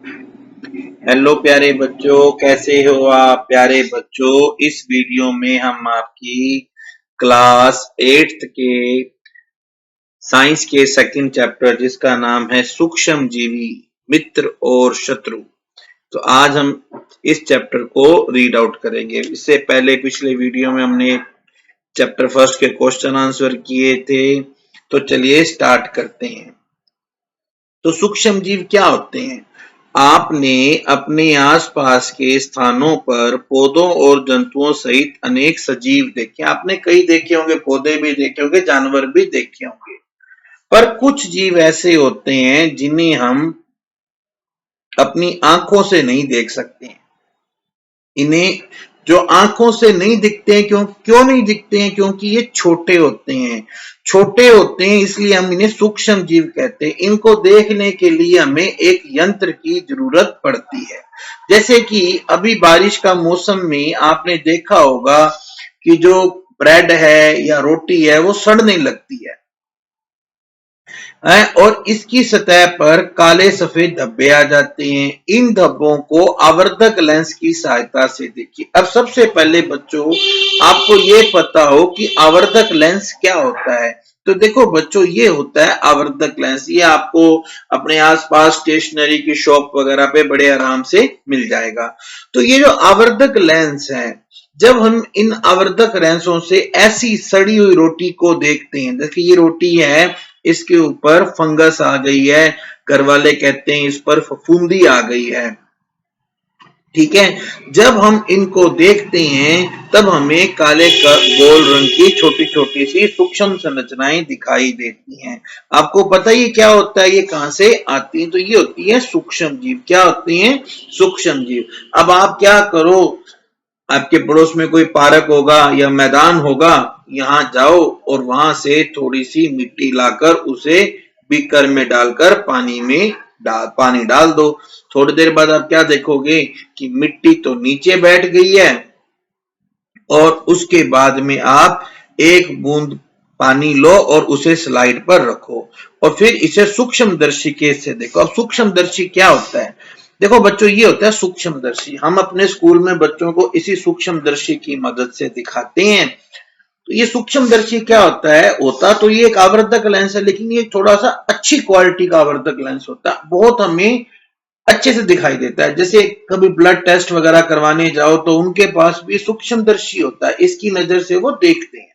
Hello प्यारे बच्चों, कैसे हो आप प्यारे बच्चों। इस वीडियो में हम आपकी क्लास 8th के साइंस के सेकंड चैप्टर जिसका नाम है सूक्ष्म जीवी मित्र और शत्रु। तो आज हम इस चैप्टर को रीड आउट करेंगे। इससे पहले पिछले वीडियो में हमने चैप्टर फर्स्ट के क्वेश्चन आंसर किए थे। तो चलिए स्टार्ट करते हैं। तो सूक्ष्म जीव क्या होते हैं? आपने अपने आसपास के स्थानों पर पौधों और जंतुओं सहित अनेक सजीव देखे। आपने कई देखे होंगे, पौधे भी देखे होंगे, जानवर भी देखे होंगे। पर कुछ जीव ऐसे होते हैं जिन्हें हम अपनी आंखों से नहीं देख सकते। इन्हें जो आंखों से नहीं दिखते हैं, क्यों नहीं दिखते हैं? क्योंकि ये छोटे होते हैं। छोटे होते हैं इसलिए हम इन्हें सूक्ष्म जीव कहते हैं। इनको देखने के लिए हमें एक यंत्र की जरूरत पड़ती है। जैसे कि अभी बारिश का मौसम में आपने देखा होगा कि जो ब्रेड है या रोटी है वो सड़ने लगती है और इसकी सतह पर काले सफेद धब्बे आ जाते हैं। इन धब्बों को आवर्धक लेंस की सहायता से देखिए। अब सबसे पहले बच्चों आपको ये पता हो कि आवर्धक लेंस क्या होता है। तो देखो बच्चों, ये होता है आवर्धक लेंस। ये आपको अपने आसपास स्टेशनरी की शॉप वगैरह पे बड़े आराम से मिल जाएगा। तो ये जो आवर्धक लेंस है, जब हम इन आवर्धक लेंसों से ऐसी सड़ी हुई रोटी को देखते हैं, जैसे ये रोटी है, इसके ऊपर फंगस आ गई है, घर वाले कहते हैं इस पर फफूंदी आ गई है, ठीक है। जब हम इनको देखते हैं तब हमें काले गोल रंग की छोटी छोटी सी सूक्ष्म संरचनाएं दिखाई देती हैं। आपको पता ही क्या होता है, ये कहां से आती हैं? तो ये होती है सूक्ष्म जीव। क्या होती हैं? सूक्ष्म जीव। अब आप क्या करो, आपके पड़ोस में कोई पार्क होगा या मैदान होगा, यहां जाओ और वहां से थोड़ी सी मिट्टी लाकर उसे बीकर में डालकर पानी डाल दो। थोड़ी देर बाद आप क्या देखोगे कि मिट्टी तो नीचे बैठ गई है और उसके बाद में आप एक बूंद पानी लो और उसे स्लाइड पर रखो और फिर इसे सूक्ष्मदर्शी से देखो। अब सूक्ष्मदर्शी क्या होता है? देखो बच्चों, ये होता है सूक्ष्मदर्शी। हम अपने स्कूल में बच्चों को इसी सूक्ष्मदर्शी की मदद से दिखाते हैं। तो ये सूक्ष्मदर्शी क्या होता है? होता तो ये एक आवर्धक लेंस है, लेकिन ये थोड़ा सा अच्छी क्वालिटी का आवर्धक लेंस होता है। बहुत हमें अच्छे से दिखाई देता है। जैसे कभी ब्लड टेस्ट वगैरह करवाने जाओ तो उनके पास भी सूक्ष्मदर्शी होता है, इसकी नजर से वो देखते हैं।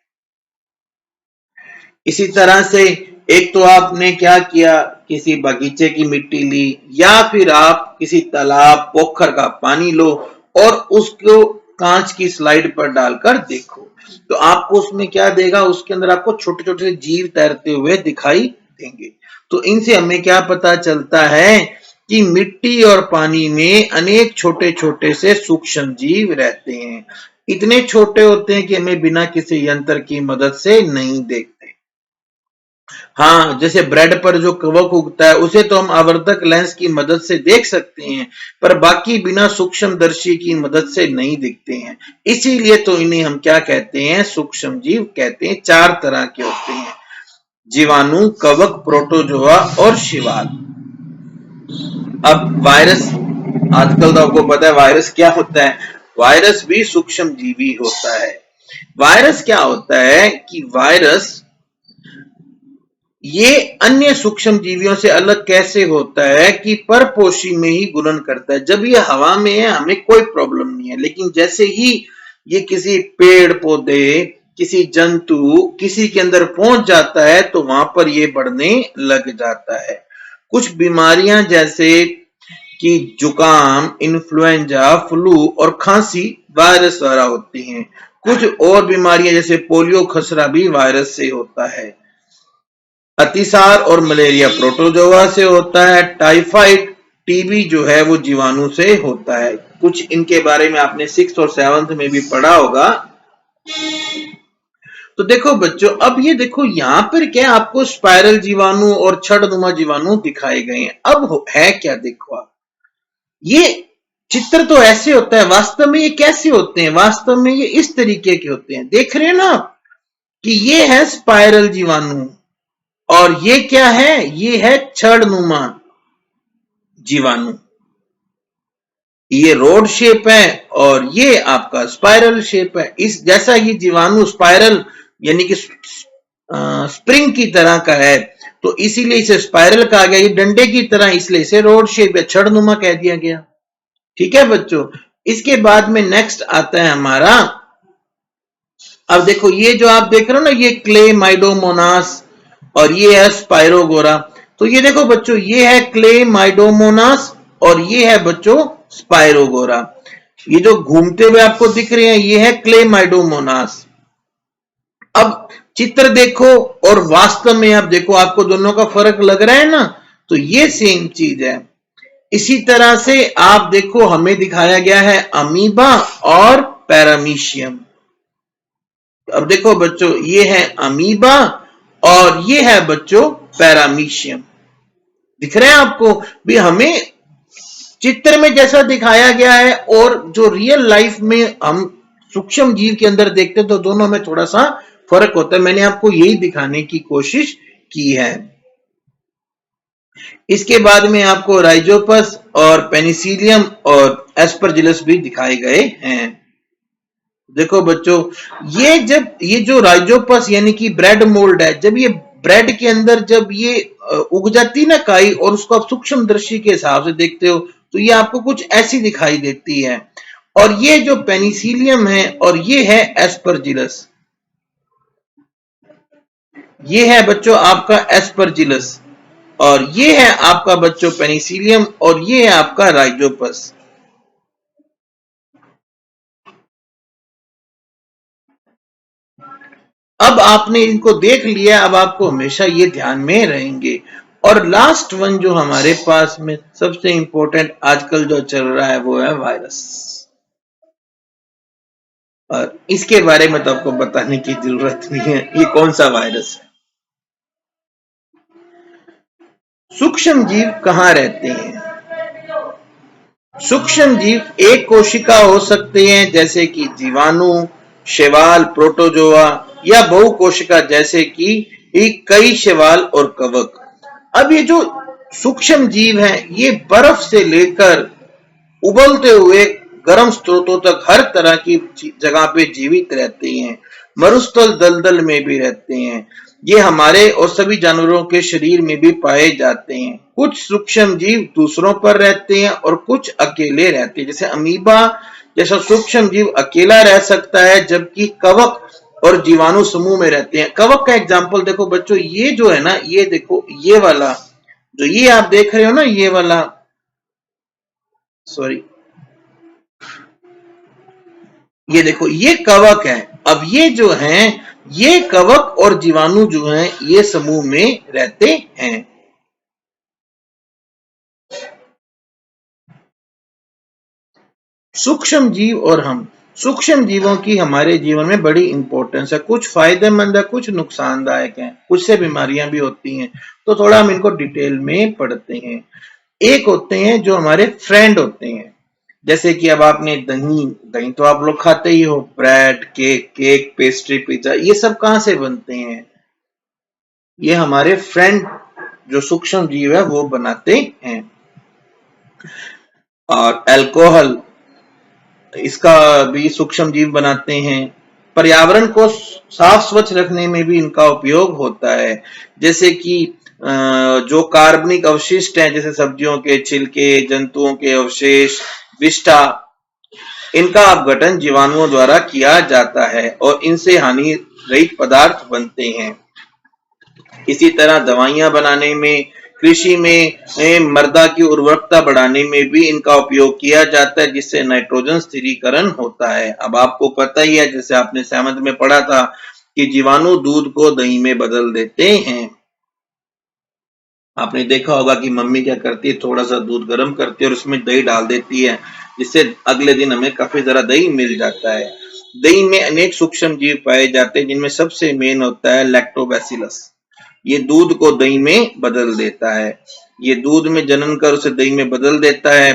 इसी तरह से एक तो आपने क्या किया, किसी बगीचे की मिट्टी ली या फिर आप किसी तालाब पोखर का पानी लो और उसको कांच की स्लाइड पर डालकर देखो, तो आपको उसमें क्या देगा? उसके अंदर आपको छोटे छोटे जीव तैरते हुए दिखाई देंगे। तो इनसे हमें क्या पता चलता है कि मिट्टी और पानी में अनेक छोटे छोटे से सूक्ष्म जीव रहते हैं। इतने छोटे होते हैं कि हमें बिना किसी यंत्र की मदद से नहीं देखते। हाँ, जैसे ब्रेड पर जो कवक उगता है उसे तो हम आवर्धक लेंस की मदद से देख सकते हैं, पर बाकी बिना सूक्ष्मदर्शी की मदद से नहीं दिखते हैं। इसीलिए तो इन्हें हम क्या कहते हैं? सूक्ष्म जीव कहते हैं। 4 तरह के होते हैं: जीवाणु, कवक, प्रोटोजोआ और शिवाल। अब वायरस, आजकल तो आपको पता है वायरस क्या होता है। वायरस भी सूक्ष्म जीवी होता है। वायरस क्या होता है कि वायरस ये अन्य सूक्ष्म जीवियों से अलग कैसे होता है कि परपोषी में ही गुणन करता है। जब ये हवा में है हमें कोई प्रॉब्लम नहीं है, लेकिन जैसे ही ये किसी पेड़ पौधे, किसी जंतु, किसी के अंदर पहुंच जाता है तो वहां पर ये बढ़ने लग जाता है। कुछ बीमारियां जैसे कि जुकाम, इन्फ्लुएंजा, फ्लू और खांसी वायरस द्वारा होती हैं। कुछ और बीमारियां जैसे पोलियो, खसरा भी वायरस से होता है। अतिसार और मलेरिया प्रोटोजोआ से होता है। टाइफाइड, टीबी जो है वो जीवाणु से होता है। कुछ इनके बारे में आपने 6th और 7th में भी पढ़ा होगा। तो देखो बच्चों, अब ये देखो यहां पर क्या आपको स्पाइरल जीवाणु और छड़नुमा जीवाणु दिखाए गए हैं। अब है क्या, देखो आप, ये चित्र तो ऐसे होता है, वास्तव में ये कैसे होते हैं? वास्तव में ये इस तरीके के होते हैं। देख रहे हैं ना कि ये है स्पाइरल जीवाणु और ये क्या है? ये है छड़नुमा जीवाणु। ये रोड शेप है और ये आपका स्पाइरल शेप है। इस जैसा ये जीवाणु स्पाइरल यानी कि स्प्रिंग की तरह का है, तो इसीलिए इसे स्पाइरल कहा गया। ये डंडे की तरह, इसलिए इसे रोड शेप या छड़नुमा कह दिया गया। ठीक है बच्चों। इसके बाद में नेक्स्ट आता है हमारा, अब देखो ये जो आप देख रहे हो ना, ये क्ले माइडोमोनास और ये है स्पाइरोगोरा। तो ये देखो बच्चों, ये है क्ले माइडोमोनास और ये है बच्चों स्पाइरोगोरा। ये जो घूमते हुए आपको दिख रहे हैं ये है क्ले माइडोमोनास। अब चित्र देखो और वास्तव में आप देखो, आपको दोनों का फर्क लग रहा है ना, तो ये सेम चीज है। इसी तरह से आप देखो, हमें दिखाया गया है अमीबा और पैरामीशियम। अब देखो बच्चों, ये है अमीबा और ये है बच्चों पैरामीशियम। दिख रहे हैं आपको भी? हमें चित्र में जैसा दिखाया गया है और जो रियल लाइफ में हम सूक्ष्म जीव के अंदर देखते हैं, तो दोनों में थोड़ा सा फर्क होता है। मैंने आपको यही दिखाने की कोशिश की है। इसके बाद में आपको राइजोपस और पेनिसिलियम और एस्परजिलस भी दिखाए गए हैं। देखो बच्चों, ये जो राइजोपस यानी कि ब्रेड मोल्ड है, जब ये ब्रेड के अंदर जब ये उग जाती ना काई, और उसको आप सूक्ष्म दृष्टि के हिसाब से देखते हो, तो ये आपको कुछ ऐसी दिखाई देती है। और ये जो पेनिसिलियम है और ये है एस्परजिलस, ये है बच्चों आपका एस्परजिलस और ये है आपका बच्चों पेनिसिलियम और ये है आपका राइजोपस। अब आपने इनको देख लिया, अब आपको हमेशा ये ध्यान में रहेंगे। और लास्ट वन जो हमारे पास में सबसे इंपॉर्टेंट आजकल जो चल रहा है वो है वायरस। और इसके बारे में तो आपको बताने की जरूरत नहीं है, ये कौन सा वायरस है। सूक्ष्म जीव कहाँ रहते हैं? सूक्ष्म जीव एक कोशिका हो सकते हैं जैसे कि जीवाणु, शैवाल, प्रोटोजोआ, या बहु कोशिका जैसे कि कई शैवाल और कवक। अब ये जो सूक्ष्म जीव हैं, ये बर्फ से लेकर उबलते हुए गर्म स्रोतों तक हर तरह की जगह पे जीवित रहते हैं। मरुस्थल दलदल में भी रहते हैं। ये हमारे और सभी जानवरों के शरीर में भी पाए जाते हैं। कुछ सूक्ष्म जीव दूसरों पर रहते हैं और कुछ अकेले रहते हैं। जैसे अमीबा जैसा सूक्ष्म जीव अकेला रह सकता है, जबकि कवक और जीवाणु समूह में रहते हैं। कवक का एग्जाम्पल देखो बच्चों, ये जो है ना, ये देखो, ये वाला जो ये आप देख रहे हो ना, ये वाला, सॉरी, ये देखो, ये कवक है। अब ये जो हैं, ये कवक और जीवाणु जो हैं, ये समूह में रहते हैं। सूक्ष्म जीव और हम, सूक्ष्म जीवों की हमारे जीवन में बड़ी इंपॉर्टेंस है। कुछ फायदेमंद है, कुछ नुकसानदायक है, कुछ से बीमारियां भी होती हैं। तो थोड़ा हम इनको डिटेल में पढ़ते हैं। एक होते हैं जो हमारे फ्रेंड होते हैं, जैसे कि अब आपने दही, दही तो आप लोग खाते ही हो, ब्रेड, केक, पेस्ट्री, पिज्जा, ये सब कहां से बनते हैं? ये हमारे फ्रेंड जो सूक्ष्म जीव है वो बनाते हैं। और अल्कोहल, इसका भी सूक्ष्म जीव बनाते हैं। पर्यावरण को साफ स्वच्छ रखने में भी इनका उपयोग होता है। जैसे कि जो कार्बनिक अवशिष्ट हैं, जैसे सब्जियों के छिलके, जंतुओं के अवशेष, विष्ठा, इनका अपघटन जीवाणुओं द्वारा किया जाता है और इनसे हानि रहित पदार्थ बनते हैं। इसी तरह दवाइयां बनाने में, कृषि में मृदा की उर्वरकता बढ़ाने में भी इनका उपयोग किया जाता है, जिससे नाइट्रोजन स्थिरीकरण होता है। अब आपको पता ही है, जैसे आपने 7th में पढ़ा था, कि जीवाणु दूध को दही में बदल देते हैं। आपने देखा होगा कि मम्मी क्या करती है, थोड़ा सा दूध गर्म करती है और उसमें दही डाल देती है, जिससे अगले दिन हमें काफी ज्यादा दही मिल जाता है। दही में अनेक सूक्ष्म जीव पाए जाते हैं, जिनमें सबसे मेन होता है लैक्टोबैसिलस। ये दूध को दही में बदल देता है। ये दूध में जनन कर उसे दही में बदल देता है।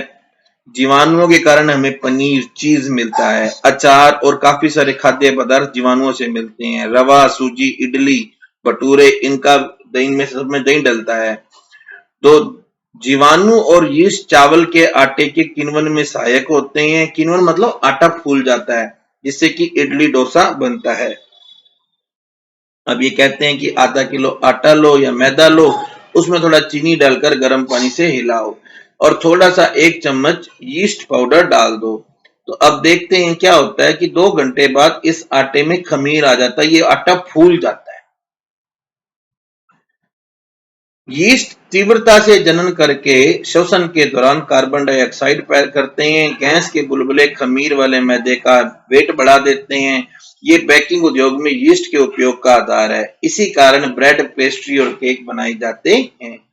जीवाणुओं के कारण हमें पनीर, चीज मिलता है। अचार और काफी सारे खाद्य पदार्थ जीवाणुओं से मिलते हैं। रवा, सूजी, इडली, भटूरे, इनका दही में, सब में दही डलता है। तो जीवाणु और यीस्ट चावल के आटे के किण्वन में सहायक होते हैं। किण्वन मतलब आटा फूल जाता है, जिससे कि इडली डोसा बनता है। अब ये कहते हैं कि आधा किलो आटा लो या मैदा लो, उसमें थोड़ा चीनी डालकर गर्म पानी से हिलाओ और थोड़ा सा 1 चम्मच यीस्ट पाउडर डाल दो। तो अब देखते हैं क्या होता है कि 2 घंटे बाद इस आटे में खमीर आ जाता है, ये आटा फूल जाता है। यीस्ट तीव्रता से जनन करके श्वसन के दौरान कार्बन डाइऑक्साइड पैदा करते हैं। गैस के बुलबुले खमीर वाले मैदे का वेट बढ़ा देते हैं। ये बेकिंग उद्योग में यीस्ट के उपयोग का आधार है। इसी कारण ब्रेड, पेस्ट्री और केक बनाए जाते हैं।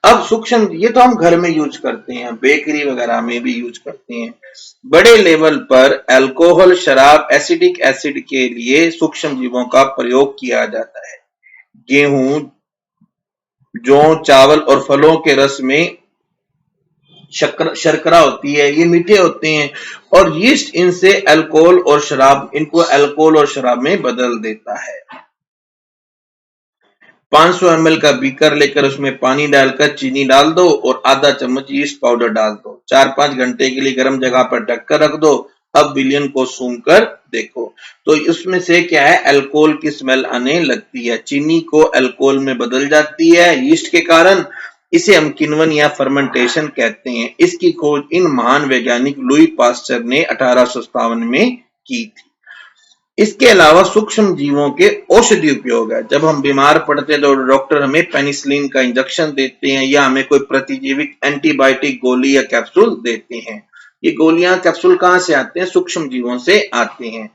अब सूक्ष्म, ये तो हम घर में यूज करते हैं, बेकरी वगैरह में भी यूज करते हैं। बड़े लेवल पर अल्कोहल, शराब, एसिडिक एसिड के लिए सूक्ष्म जीवों का प्रयोग किया जाता है। गेहूं, जौ, चावल और फलों के रस में शर्करा होती है, ये मीठे होते हैं और यीस्ट इनसे इनको अल्कोहल और शराब में बदल देता है। 500 ml का बीकर लेकर उसमें पानी डालकर चीनी डाल दो और आधा चम्मच यीस्ट पाउडर डाल दो। 4-5 घंटे के लिए गर्म जगह पर ढककर रख दो। अब विलयन को सूंघ कर देखो तो इसमें से क्या है, अल्कोहल की स्मेल आने लगती है। चीनी को अल्कोहल में बदल जाती है यीस्ट के कारण। इसे हम किण्वन या फर्मेंटेशन कहते हैं। इसकी खोज इन महान वैज्ञानिक लुई पास्चर ने 1857 में की थी। इसके अलावा सूक्ष्म जीवों के औषधि उपयोग है। जब हम बीमार पड़ते हैं तो डॉक्टर हमें पेनिसिलिन का इंजेक्शन देते हैं या हमें कोई प्रतिजीविक एंटीबायोटिक गोली या कैप्सूल देते हैं। ये गोलियां कैप्सूल कहां से आते हैं? सूक्ष्म जीवों से आते हैं।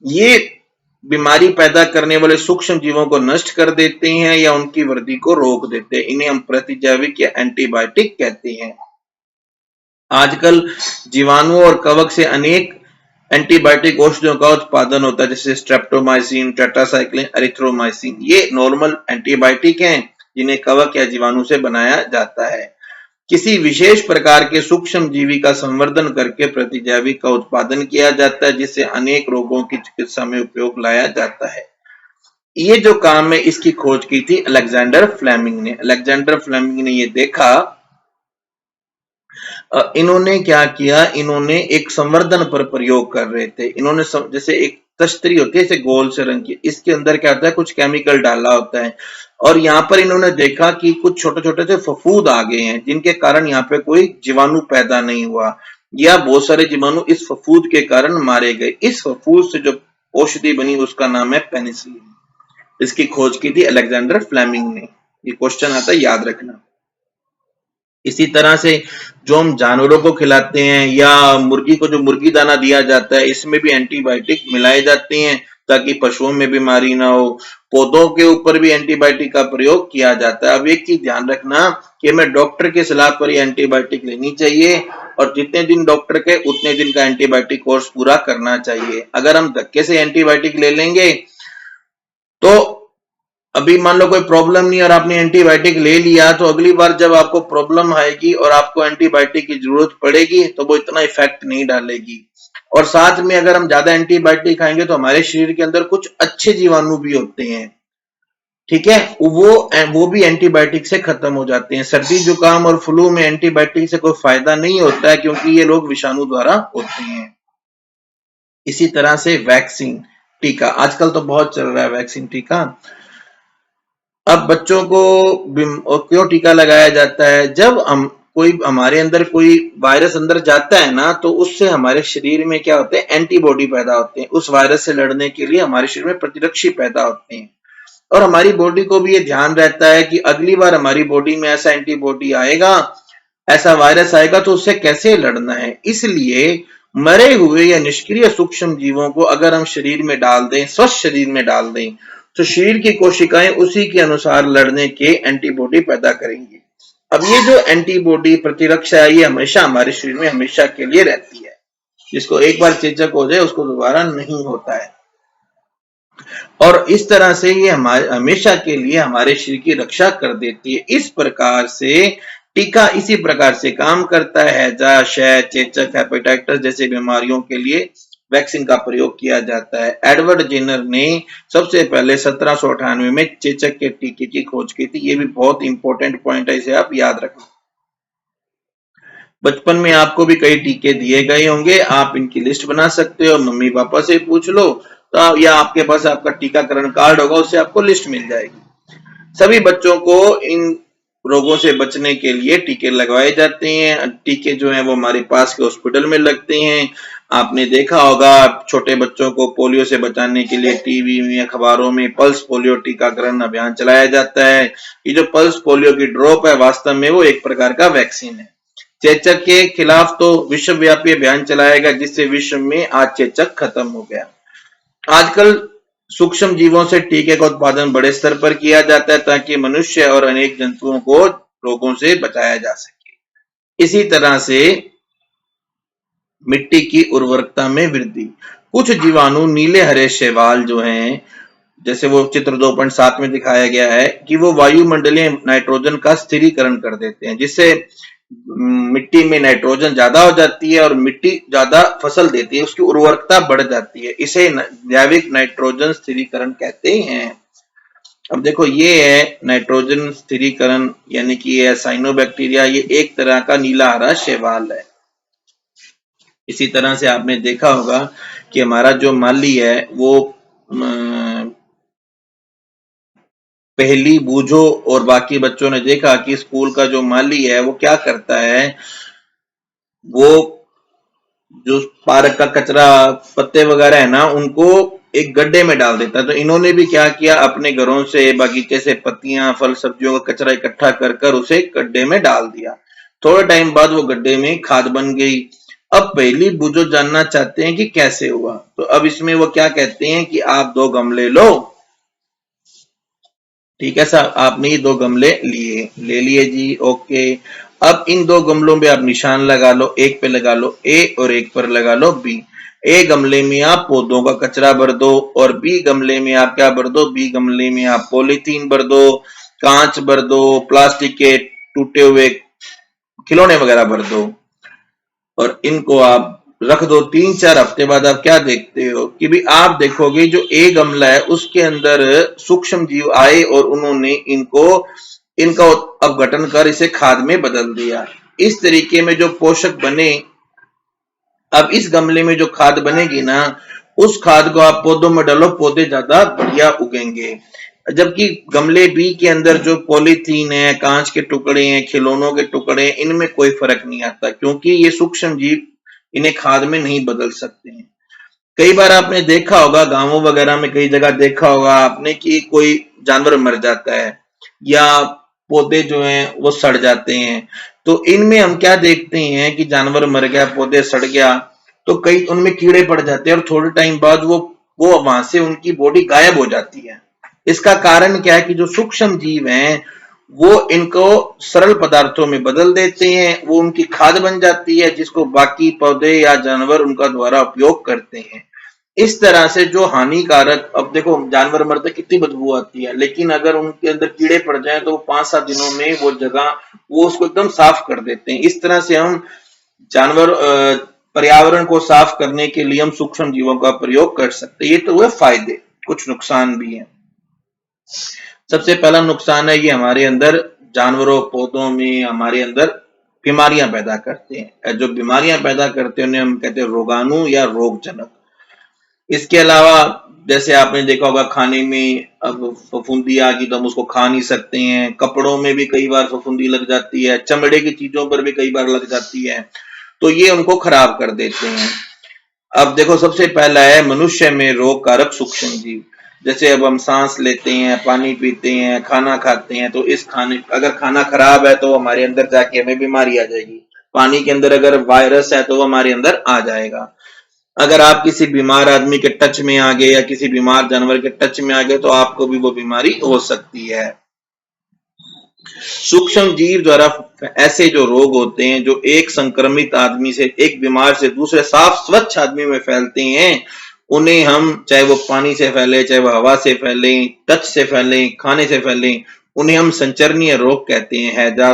ये बीमारी पैदा करने वाले सूक्ष्म जीवों को नष्ट कर देते हैं या उनकी वृद्धि को रोक देते हैं। इन्हें हम प्रतिजैविक या एंटीबायोटिक कहते हैं। आजकल जीवाणुओं और कवक से अनेक एंटीबायोटिक औषधियों का उत्पादन होता है, जैसे स्ट्रेप्टोमाइसिन, टेट्रासाइक्लिन, एरिथ्रोमाइसिन। ये नॉर्मल एंटीबायोटिक हैं जिन्हें कवक या जीवाणु से बनाया जाता है। किसी विशेष प्रकार के सूक्ष्म जीवी का संवर्धन करके प्रतिजैविक का उत्पादन किया जाता है, जिससे अनेक रोगों की चिकित्सा में उपयोग लाया जाता है। ये जो काम है इसकी खोज की थी अलेक्जेंडर फ्लेमिंग ने। अलेक्जेंडर फ्लेमिंग ने ये देखा, इन्होंने क्या किया, इन्होंने एक संवर्धन पर प्रयोग कर रहे थे। इन्होंने जैसे एक तश्तरी होती है जैसे गोल से रंग की, इसके अंदर क्या होता है, कुछ केमिकल डाला होता है और यहाँ पर इन्होंने देखा कि कुछ छोटे छोटे से फफूद आ गए हैं, जिनके कारण यहाँ पे कोई जीवाणु पैदा नहीं हुआ या बहुत सारे जीवाणु इस फफूद के कारण मारे गए। इस फफूद से जो औषधि बनी उसका नाम है पेनिसिलिन। इसकी खोज की थी अलेक्जेंडर फ्लेमिंग ने। ये क्वेश्चन आता है, याद रखना। इसी तरह से जो हम जानवरों को खिलाते हैं या मुर्गी को जो मुर्गी दाना दिया जाता है, इसमें भी एंटीबायोटिक मिलाए जाते हैं ताकि पशुओं में बीमारी ना हो। पौधों के ऊपर भी एंटीबायोटिक का प्रयोग किया जाता है। अब एक चीज ध्यान रखना कि हमें डॉक्टर की सलाह पर ही एंटीबायोटिक लेनी चाहिए और जितने दिन डॉक्टर के उतने दिन का एंटीबायोटिक कोर्स पूरा करना चाहिए। अगर हम धक्के से एंटीबायोटिक ले लेंगे तो अभी मान लो कोई प्रॉब्लम नहीं और आपने एंटीबायोटिक ले लिया, तो अगली बार जब आपको प्रॉब्लम आएगी और आपको एंटीबायोटिक की जरूरत पड़ेगी तो वो इतना इफेक्ट नहीं डालेगी। और साथ में अगर हम ज्यादा एंटीबायोटिक खाएंगे तो हमारे शरीर के अंदर कुछ अच्छे जीवाणु भी होते हैं, ठीक है, वो भी एंटीबायोटिक से खत्म हो जाते हैं। सर्दी, जुकाम और फ्लू में एंटीबायोटिक से कोई फायदा नहीं होता है क्योंकि ये लोग विषाणु द्वारा होते हैं। इसी तरह से वैक्सीन, टीका, आजकल तो बहुत चल रहा है वैक्सीन, टीका। अब बच्चों को क्यों टीका लगाया जाता है? जब हम हमारे अंदर कोई वायरस अंदर जाता है ना, तो उससे हमारे शरीर में क्या होते हैं, एंटीबॉडी पैदा होते हैं। उस वायरस से लड़ने के लिए हमारे शरीर में प्रतिरक्षी पैदा होते हैं और हमारी बॉडी को भी ये ध्यान रहता है कि अगली बार हमारी बॉडी में ऐसा एंटीबॉडी आएगा, ऐसा वायरस आएगा तो उससे कैसे लड़ना है। इसलिए मरे हुए या निष्क्रिय सूक्ष्म जीवों को अगर हम शरीर में डाल दें, स्वस्थ शरीर में डाल दें, तो शरीर की कोशिकाएं उसी के अनुसार लड़ने के एंटीबॉडी पैदा करेंगी। अब ये जो एंटीबॉडी प्रतिरक्षा है, ये हमेशा हमारे शरीर में हमेशा के लिए रहती है। जिसको एक बार चेचक हो जाए उसको दोबारा नहीं होता है और इस तरह से ये हमारे हमेशा के लिए हमारे शरीर की रक्षा कर देती है। इस प्रकार से टीका इसी प्रकार से काम करता है। हैजा, क्षय, चेचक, हेपेटाइटिस जैसे बीमारियों के लिए वैक्सीन का प्रयोग किया जाता है। एडवर्ड जेनर ने सबसे पहले 1798 में चेचक के टीके की खोज की थी। ये भी बहुत इंपॉर्टेंट पॉइंट है, इसे आप याद रखना। बचपन में आपको भी कई टीके दिए गए होंगे, आप इनकी लिस्ट बना सकते हो, मम्मी पापा से पूछ लो, तो या आपके पास आपका टीकाकरण कार्ड होगा, उससे आपको लिस्ट मिल जाएगी। सभी बच्चों को इन रोगों से बचने के लिए टीके लगवाए जाते हैं। टीके जो हैं वो हमारे पास के हॉस्पिटल में लगते हैं। आपने देखा होगा छोटे बच्चों को पोलियो से बचाने के लिए टीवी में, अखबारों में पल्स पोलियो टीकाकरण अभियान चलाया जाता है। ये जो पल्स पोलियो की ड्रॉप है, वास्तव में वो एक प्रकार का वैक्सीन है। चेचक के खिलाफ तो विश्वव्यापी अभियान चलाया गया, जिससे विश्व में आज चेचक खत्म हो गया। आजकल सूक्ष्म जीवों से टीके का उत्पादन बड़े स्तर पर किया जाता है, ताकि मनुष्य और अनेक जंतुओं को रोगों से बचाया जा सके। इसी तरह से मिट्टी की उर्वरकता में वृद्धि। कुछ जीवाणु नीले हरे शैवाल जो हैं, जैसे वो चित्र 2.7 में दिखाया गया है, कि वो वायुमंडलीय नाइट्रोजन का स्थिरीकरण कर देते हैं, जिससे मिट्टी में नाइट्रोजन ज्यादा हो जाती है और मिट्टी ज्यादा फसल देती है, उसकी उर्वरकता बढ़ जाती है। इसे जैविक नाइट्रोजन स्थिरीकरण कहते हैं। अब देखो, ये है नाइट्रोजन स्थिरीकरण, यानी कि ये साइनोबैक्टीरिया, ये एक तरह का नीला हरा शैवाल है। इसी तरह से आपने देखा होगा कि हमारा जो माली है वो पहली बूझो, और बाकी बच्चों ने देखा कि स्कूल का जो माली है वो क्या करता है, वो जो पार्क का कचरा, पत्ते वगैरह है ना, उनको एक गड्ढे में डाल देता है। तो इन्होंने भी क्या किया, अपने घरों से, बगीचे से पत्तियां, फल, सब्जियों का कचरा इकट्ठा कर कर उसे गड्ढे में डाल दिया। थोड़े टाइम बाद वो गड्ढे में खाद बन गई। अब पहली बूझो जानना चाहते हैं कि कैसे हुआ, तो अब इसमें वो क्या कहते हैं कि आप 2 गमले लो। ठीक है साहब, आपने ये 2 गमले ले लिए जी, ओके। अब इन 2 गमलों में आप निशान लगा लो, एक पे लगा लो ए और एक पर लगा लो बी। ए गमले में आप पौधों का कचरा भर दो, और बी गमले में आप क्या भर दो, बी गमले में आप पॉलीथीन भर दो, कांच भर दो, प्लास्टिक के टूटे हुए खिलौने वगैरह भर दो, और इनको आप रख दो। 3-4 हफ्ते बाद आप क्या देखते हो कि भी आप देखोगे जो ए गमला है उसके अंदर सूक्ष्म जीव आए और उन्होंने इनका अपघटन कर इसे खाद में बदल दिया। इस तरीके में जो पोषक बने, अब इस गमले में जो खाद बनेगी ना, उस खाद को आप पौधों में डालो, पौधे ज्यादा बढ़िया उगेंगे। जबकि गमले बी के अंदर जो पॉलीथीन है, कांच के टुकड़े हैं, खिलौनों के टुकड़े हैं, इनमें कोई फर्क नहीं आता, क्योंकि ये सूक्ष्म जीव इन्हें खाद में नहीं बदल सकते हैं। कई बार आपने देखा होगा, गांवों वगैरह में कई जगह देखा होगा आपने कि कोई जानवर मर जाता है या पौधे जो हैं वो सड़ जाते हैं। तो इनमें हम क्या देखते हैं कि जानवर मर गया, पौधे सड़ गया, तो कई उनमें कीड़े पड़ जाते हैं और थोड़े टाइम बाद वो वहां से उनकी बॉडी गायब हो जाती है। इसका कारण क्या है कि जो सूक्ष्म जीव हैं वो इनको सरल पदार्थों में बदल देते हैं, वो उनकी खाद बन जाती है, जिसको बाकी पौधे या जानवर उनका द्वारा उपयोग करते हैं। इस तरह से जो हानिकारक, अब देखो जानवर मरते कितनी बदबू आती है, लेकिन अगर उनके अंदर कीड़े पड़ जाएं तो 5-7 दिनों में वो जगह, वो उसको एकदम साफ कर देते हैं। इस तरह से हम जानवर पर्यावरण को साफ करने के लिए हम सूक्ष्म जीवों का प्रयोग कर सकते हैं। ये तो हुए फायदे, कुछ नुकसान भी हैं। सबसे पहला नुकसान है, ये हमारे अंदर जानवरों, पौधों में हमारे अंदर बीमारियां पैदा करते हैं। जो बीमारियां पैदा करते हैं उन्हें हम कहते हैं रोगाणु या रोगजनक। इसके अलावा जैसे आपने देखा होगा खाने में, अब फफूंदी आ गई तो हम उसको खा नहीं सकते हैं। कपड़ों में भी कई बार फफूंदी लग जाती है, चमड़े की चीजों पर भी कई बार लग जाती है, तो ये उनको खराब कर देते हैं। अब देखो, सबसे पहला है मनुष्य में रोग कारक सूक्ष्म जीव। जैसे अब हम सांस लेते हैं, पानी पीते हैं, खाना खाते हैं, तो इस खाने, अगर खाना खराब है तो हमारे अंदर जाके हमें बीमारी आ जाएगी। पानी के अंदर अगर वायरस है तो वो हमारे अंदर आ जाएगा। अगर आप किसी बीमार आदमी के टच में आ गए या किसी बीमार जानवर के टच में आ गए तो आपको भी वो बीमारी हो सकती है। सूक्ष्म जीव द्वारा ऐसे जो रोग होते हैं जो एक संक्रमित आदमी से, एक बीमार से दूसरे साफ स्वच्छ आदमी में फैलते हैं, उन्हें हम, चाहे वो पानी से फैले, चाहे वो हवा से फैले, टच से फैले, खाने से फैले, उन्हें हम संचरणीय रोग कहते हैं। हैजा,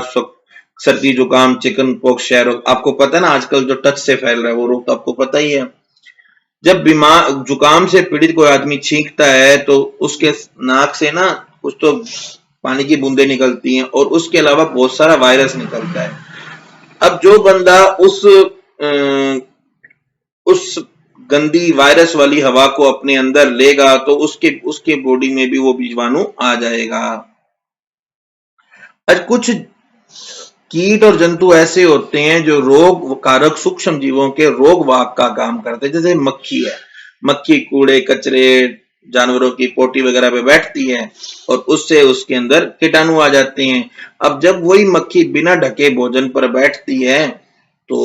सर्दी जुकाम, चिकन पॉक्स, क्षय रोग। आपको पता है ना, आजकल जो टच से फैल रहा है वो रोग तो आपको पता ही है। जब बीमार जुकाम से पीड़ित कोई आदमी छींकता है तो उसके नाक से ना कुछ तो पानी की बूंदें निकलती हैं और उसके अलावा बहुत सारा वायरस निकलता है। अब जो बंदा उस गंदी वायरस वाली हवा को अपने अंदर लेगा तो उसके उसके बॉडी में भी वो जीवाणु आ जाएगा। आज कुछ कीट और जंतु ऐसे होते हैं जो रोग कारक सूक्ष्म जीवों के रोग वाहक का काम करते हैं। जैसे मक्खी है, मक्खी कूड़े कचरे जानवरों की पोटी वगैरह पे बैठती है और उससे उसके अंदर कीटाणु आ जाते हैं। अब जब वही मक्खी बिना ढके भोजन पर बैठती है तो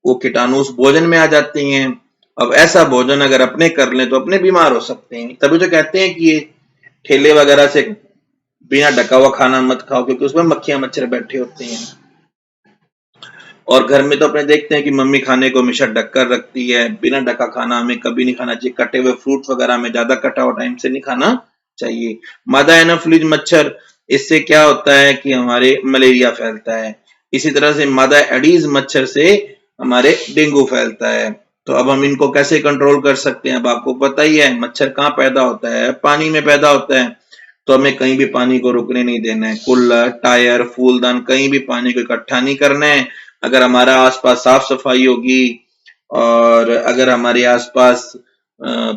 वो कीटाणु उस भोजन में आ जाते हैं। अब ऐसा भोजन अगर अपने कर लें तो अपने बीमार हो सकते हैं। तभी तो कहते हैं कि ये ठेले वगैरह से बिना ढका हुआ खाना मत खाओ, क्योंकि उसमें मक्खियां मच्छर बैठे होते हैं। और घर में तो अपने देखते हैं कि मम्मी खाने को हमेशा ढक कर रखती है। बिना ढका खाना हमें कभी नहीं खाना चाहिए। कटे हुए फ्रूट वगैरह में ज्यादा कटा हुआ टाइम से नहीं खाना चाहिए। मादा एनोफिलीज मच्छर, इससे क्या होता है कि हमारे मलेरिया फैलता है। इसी तरह से मादा एडीज मच्छर से हमारे डेंगू फैलता है। तो अब हम इनको कैसे कंट्रोल कर सकते हैं? अब आपको पता ही है मच्छर कहाँ पैदा होता है, पानी में पैदा होता है। तो हमें कहीं भी पानी को रुकने नहीं देना है। कुल्लर, टायर, फूलदान, कहीं भी पानी को इकट्ठा नहीं करना है। अगर हमारा आसपास साफ सफाई होगी और अगर हमारे आसपास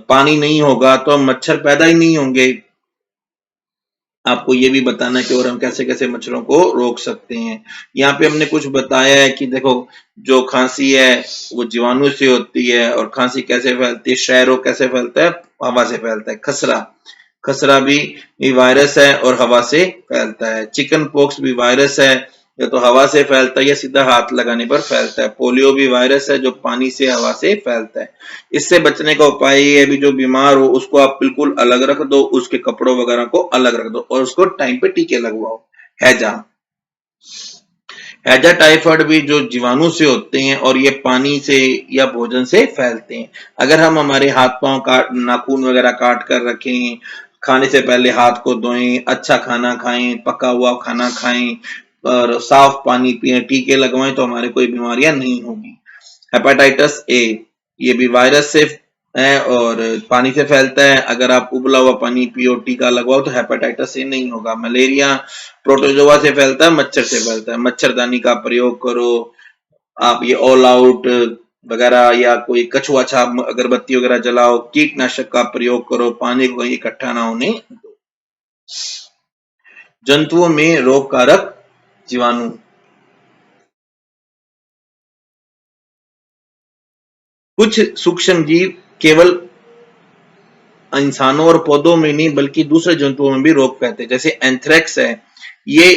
पानी नहीं होगा तो मच्छर पैदा ही नहीं होंगे। आपको ये भी बताना है कि और हम कैसे कैसे मच्छरों को रोक सकते हैं। यहाँ पे हमने कुछ बताया है कि देखो, जो खांसी है वो जीवाणु से होती है। और खांसी कैसे फैलती है, क्षय रोग कैसे फैलता है, हवा से फैलता है। खसरा, खसरा भी वायरस है और हवा से फैलता है। चिकन पॉक्स भी वायरस है, या तो हवा से फैलता है या सीधा हाथ लगाने पर फैलता है। पोलियो भी वायरस है जो पानी से हवा से फैलता है। इससे बचने का उपाय ये है, भी जो बीमार हो उसको आप बिल्कुल अलग रख दो, उसके कपड़ों वगैरह को अलग रख दो और उसको टाइम पे टीके लगवाओ। हैजा, हैजा टाइफाइड भी जो जीवाणु से होते हैं और ये पानी से या भोजन से फैलते हैं। अगर हम हमारे हाथ पांव काट, नाखून वगैरह काट कर रखें, खाने से पहले हाथ को धोएं, अच्छा खाना खाएं, पका हुआ खाना खाएं और साफ पानी पिएं, टीके लगवाएं तो हमारे कोई बीमारियां नहीं होगी। हेपेटाइटिस ए, ये भी वायरस से है और पानी से फैलता है। अगर आप उबला हुआ पानी पियो, टीका लगवाओ तो हेपेटाइटिस ए नहीं होगा। मलेरिया प्रोटोजोआ से फैलता है, मच्छर से फैलता है। मच्छरदानी का प्रयोग करो। आप ये ऑल आउट वगैरह या कोई कछुआ छाप अगरबत्ती वगैरह जलाओ। कीटनाशक का प्रयोग करो, पानी को कहीं इकट्ठा ना होने दो। जंतुओं में रोग कारक जीवाणु, कुछ सूक्ष्म जीव केवल इंसानों और पौधों में नहीं बल्कि दूसरे जंतुओं में भी रोग फैलते हैं। जैसे एंथ्रेक्स है, ये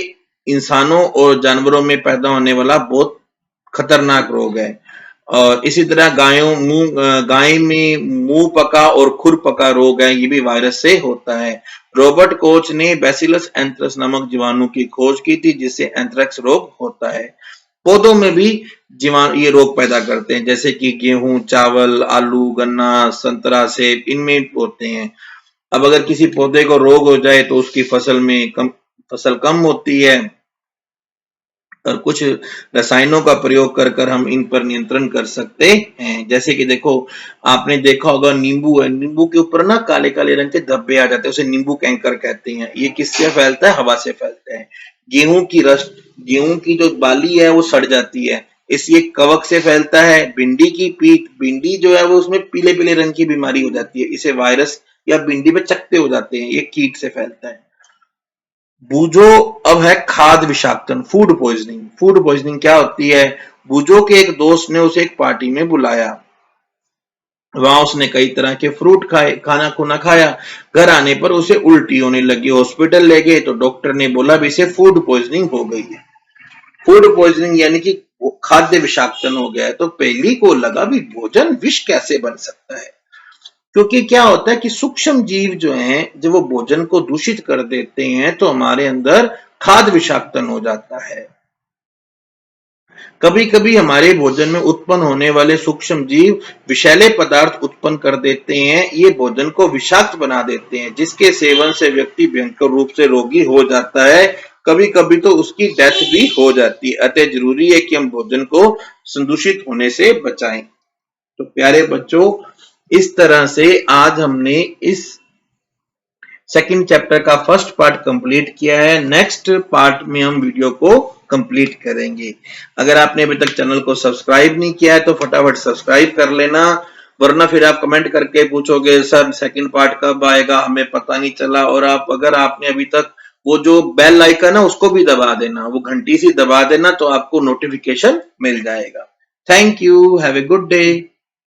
इंसानों और जानवरों में पैदा होने वाला बहुत खतरनाक रोग है। और इसी तरह गाय में मुंह पका और खुर पका रोग है, ये भी वायरस से होता है। रॉबर्ट कोच ने बैसिलस एंथ्रेक्स नामक जीवाणु की खोज की थी जिससे एंथ्रेक्स रोग होता है। पौधों में भी जीवाणु ये रोग पैदा करते हैं, जैसे कि गेहूं, चावल, आलू, गन्ना, संतरा, सेब, इनमें होते हैं। अब अगर किसी पौधे को रोग हो जाए तो उसकी फसल कम होती है और कुछ रसायनों का प्रयोग कर कर हम इन पर नियंत्रण कर सकते हैं। जैसे कि देखो, आपने देखा होगा नींबू है, नींबू के ऊपर ना काले काले रंग के धब्बे आ जाते हैं, उसे नींबू कैंकर कहते हैं। ये किससे फैलता है? हवा से फैलता है। गेहूं की जो बाली है वो सड़ जाती है, इसलिए कवक से फैलता है। भिंडी की पीट, भिंडी जो है वो उसमें पीले पीले रंग की बीमारी हो जाती है, इसे वायरस या भिंडी पे चकते हो जाते हैं, ये कीट से फैलता है। बूझो अब है खाद्य विषाक्तन, फूड पॉइजनिंग। फूड पॉइजनिंग क्या होती है? बूझो के एक दोस्त ने उसे एक पार्टी में बुलाया, वहां उसने कई तरह के फ्रूट खाए, खाना खुना खाया। घर आने पर उसे उल्टी होने लगी, हॉस्पिटल ले गए तो डॉक्टर ने बोला भी इसे फूड पॉइजनिंग हो गई है। फूड पॉइजनिंग यानी कि खाद्य विषाक्तन हो गया है। तो पहली को लगा भी भोजन विष कैसे बन सकता है, क्योंकि क्या होता है कि सूक्ष्म जीव जो हैं जब वो भोजन को दूषित कर देते हैं तो हमारे अंदर खाद्य विषाक्तन हो जाता है। कभी कभी हमारे भोजन में उत्पन्न होने वाले सूक्ष्म जीव विषैले पदार्थ उत्पन्न कर देते हैं, ये भोजन को विषाक्त बना देते हैं, जिसके सेवन से व्यक्ति भयंकर रूप से रोगी हो जाता है। कभी कभी तो उसकी डेथ भी हो जाती है। अतः जरूरी है कि हम भोजन को संदूषित होने से बचाएं। तो प्यारे बच्चों, इस तरह से आज हमने इस सेकंड चैप्टर का फर्स्ट पार्ट कंप्लीट किया है। नेक्स्ट पार्ट में हम वीडियो को कंप्लीट करेंगे। अगर आपने अभी तक चैनल को सब्सक्राइब नहीं किया है तो फटाफट सब्सक्राइब कर लेना, वरना फिर आप कमेंट करके पूछोगे सर सेकंड पार्ट कब आएगा, हमें पता नहीं चला। और अगर आपने अभी तक वो जो बेल आइकन है उसको भी दबा देना, वो घंटी सी दबा देना, तो आपको नोटिफिकेशन मिल जाएगा। Thank you, have a good day.